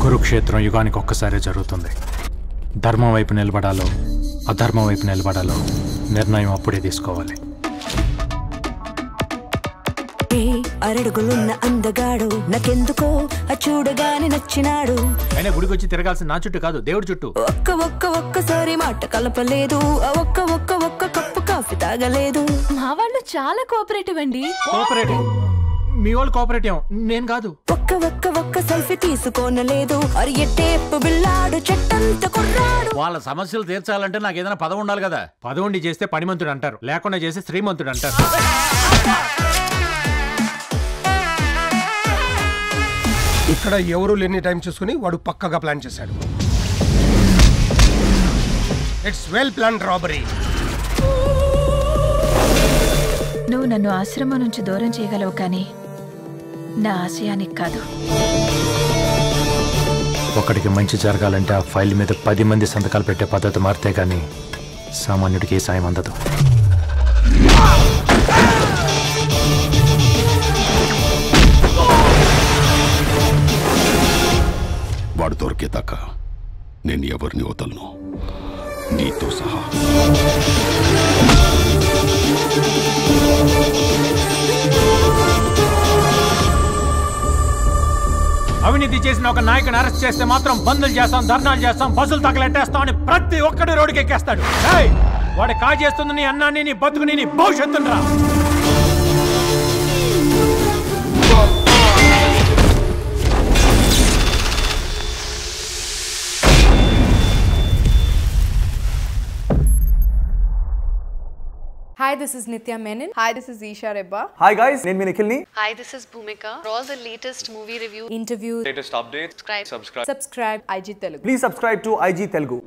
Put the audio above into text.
కురుక్షేత్రం యుగానికి ఒక్కసారే జరుగుతుంది. ధర్మం వైపు నిలబడాలో అధర్మం వైపు నిలబడాలో నిర్ణయం అప్పుడే తీసుకోవాలి. అరడుగులున్న అందగాడు నాకెందుకో చూడగానే నచ్చినాడు. అయినా గుడికి వచ్చి తిరగాల్సిన నా చుట్టూ కాదు, దేవుడి చుట్టూ. ఒక్కసారి మాట కలపలేదు, ఒక్క కప్పు కాఫీ తాగలేదు. మా వాళ్ళు చాలా కోఆపరేటివ్ అండి. కోఆపరేటివ్? మీ వాళ్ళు కోఆపరేటివ్, నేను కాదు. ఒక్క సెల్ఫీ తీసుకోనలేదు. అరియటేపు బిల్లాడు చెట్టంత కుర్రాడు. వాళ్ళ సమస్యలు తీర్చాలంటే నాకు ఏదైనా పదవి ఉండాలి కదా. పదవుండి చేస్తే పనిమంతుడు అంటారు, లేకుండా చేస్తే శ్రీమంతుడు అంటారు. ఇక్కడ ఎవరు లేని టైం చూసుకుని వాడు పక్కగా ప్లాన్ చేశాడు. It's well planned robbery. నువ్వు నన్ను ఆశ్రమం నుంచి దూరం చేయగలవు, కానీ నా ఆశయానికి కాదు. ఒకడికి మంచి జరగాలంటే ఆ ఫైల్ మీద 10 మంది సంతకాలు పెట్టే పద్ధతి మారితే గానీ సామాన్యుడికి ఏ సాయం అందదు. వాడు దొరికేదాకా నేను ఎవరిని వదలను, నీతో సహా. అవినీతి చేసిన ఒక నాయకుని అరెస్ట్ చేస్తే మాత్రం బందులు చేస్తాం, ధర్నాలు చేస్తాం, బస్సులు తగలెట్టేస్తాం అని ప్రతి ఒక్కడు రోడ్డుకి ఎక్కేస్తాడు. వాడు కాజేస్తుంది నీ అన్నాన్ని, నీ బతుకుని, నీ భవిష్యత్తును రా. Hi, this is Nitya Menon. Hi, this is Isha Rebba. Hi guys, నేను మీ నిఖిల్ని. Hi, this is Bhumika. For all the latest movie review, Interview, Latest updates, subscribe IG Telugu. Please subscribe to IG Telugu.